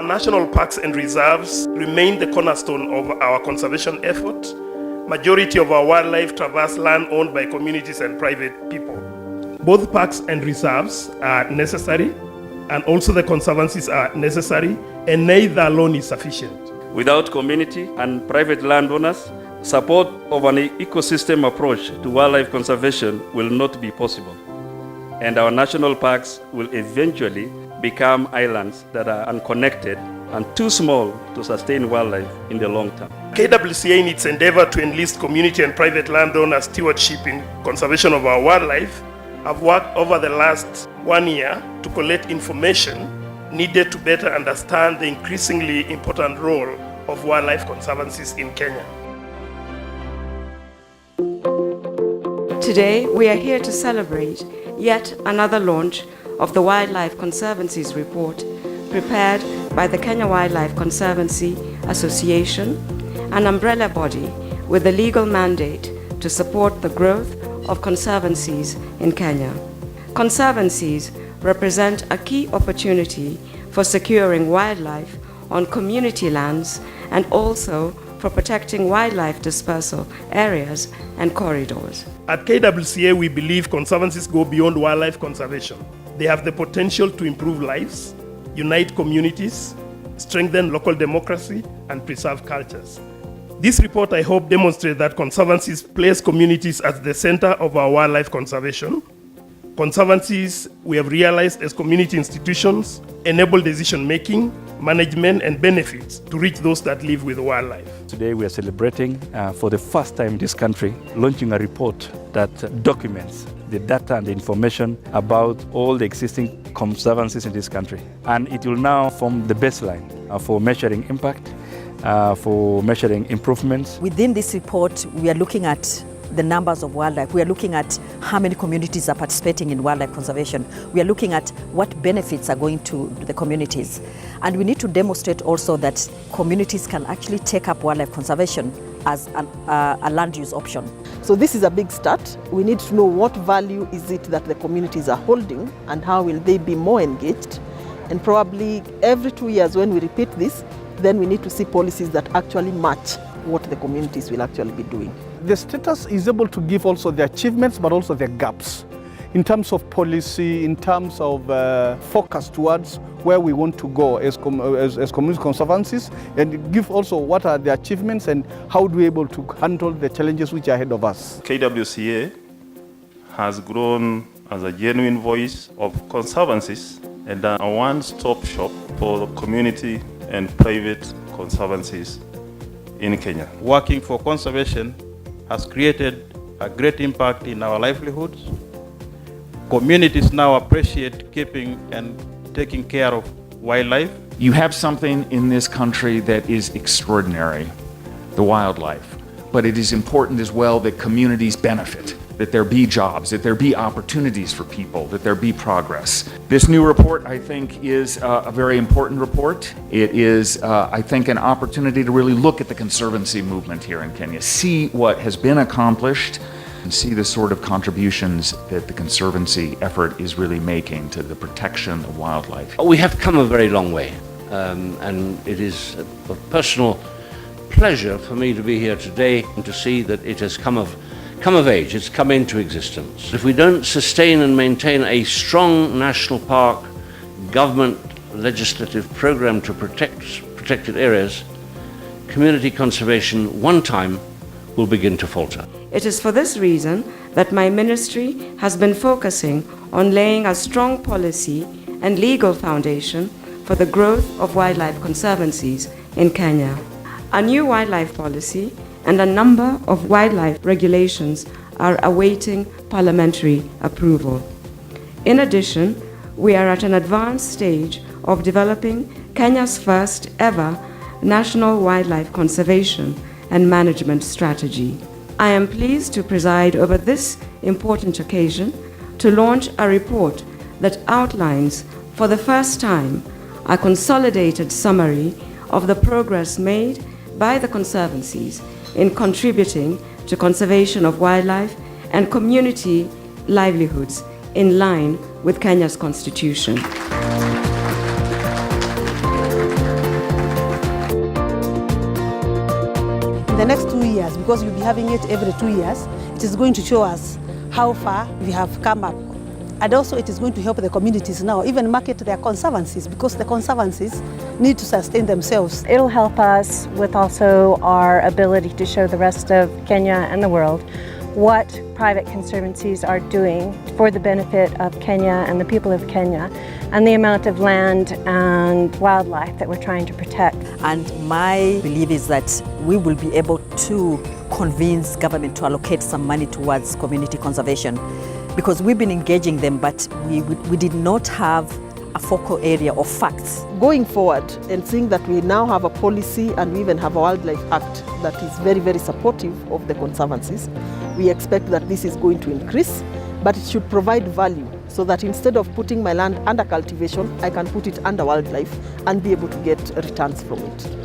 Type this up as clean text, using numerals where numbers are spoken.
National parks and reserves remain the cornerstone of our conservation effort. Majority of our wildlife traverse land owned by communities and private people. Both parks and reserves are necessary, and also the conservancies are necessary, and neither alone is sufficient. Without community and private landowners, support of an ecosystem approach to wildlife conservation will not be possible. And our national parks will eventually become islands that are unconnected and too small to sustain wildlife in the long term. KWCA in its endeavor to enlist community and private landowner stewardship in conservation of our wildlife have worked over the last 1 year to collect information needed to better understand the increasingly important role of wildlife conservancies in Kenya. Today, we are here to celebrate yet another launch of the Wildlife Conservancies report prepared by the Kenya Wildlife Conservancy Association, an umbrella body with a legal mandate to support the growth of conservancies in Kenya. Conservancies represent a key opportunity for securing wildlife on community lands and also for protecting wildlife dispersal areas and corridors. At KWCA, we believe conservancies go beyond wildlife conservation. They have the potential to improve lives, unite communities, strengthen local democracy, and preserve cultures. This report, I hope, demonstrates that conservancies place communities at the center of our wildlife conservation. Conservancies, we have realized as community institutions, enable decision-making, management, and benefits to reach those that live with wildlife. Today we are celebrating for the first time in this country, launching a report that documents the data and the information about all the existing conservancies in this country. And it will now form the baseline for measuring impact, for measuring improvements. Within this report, we are looking at the numbers of wildlife. We are looking at how many communities are participating in wildlife conservation. We are looking at what benefits are going to the communities. And we need to demonstrate also that communities can actually take up wildlife conservation as a land use option. So this is a big start. We need to know what value is it that the communities are holding and how will they be more engaged. And probably every 2 years when we repeat this, then we need to see policies that actually match what the communities will actually be doing. The status is able to give also the achievements but also the gaps in terms of policy, in terms of focus towards where we want to go as community conservancies, and give also what are the achievements and how do we able to handle the challenges which are ahead of us. KWCA has grown as a genuine voice of conservancies and a one-stop shop for community and private conservancies in Kenya. Working for conservation has created a great impact in our livelihoods. Communities now appreciate keeping and taking care of wildlife. You have something in this country that is extraordinary, the wildlife. But it is important as well that communities benefit, that there be jobs, that there be opportunities for people, that there be progress. This new report, I think, is a very important report. It is, I think, an opportunity to really look at the conservancy movement here in Kenya, see what has been accomplished, and see the sort of contributions that the conservancy effort is really making to the protection of wildlife. We have come a very long way, and it is a personal pleasure for me to be here today and to see that it has come of age, it's come into existence. If we don't sustain and maintain a strong national park government legislative program to protect protected areas, community conservation one time will begin to falter. It is for this reason that my ministry has been focusing on laying a strong policy and legal foundation for the growth of wildlife conservancies in Kenya. A new wildlife policy and a number of wildlife regulations are awaiting parliamentary approval. In addition, we are at an advanced stage of developing Kenya's first ever National Wildlife Conservation and Management Strategy. I am pleased to preside over this important occasion to launch a report that outlines for the first time a consolidated summary of the progress made by the conservancies in contributing to conservation of wildlife and community livelihoods in line with Kenya's constitution. In the next 2 years, because we'll be having it every 2 years, it is going to show us how far we have come up. And also it is going to help the communities now even market their conservancies, because the conservancies need to sustain themselves. It'll help us with also our ability to show the rest of Kenya and the world what private conservancies are doing for the benefit of Kenya and the people of Kenya, and the amount of land and wildlife that we're trying to protect. And my belief is that we will be able to convince government to allocate some money towards community conservation, because we've been engaging them, but we did not have a focal area of facts. Going forward and seeing that we now have a policy and we even have a Wildlife Act that is very, very supportive of the conservancies, we expect that this is going to increase, but it should provide value so that instead of putting my land under cultivation, I can put it under wildlife and be able to get returns from it.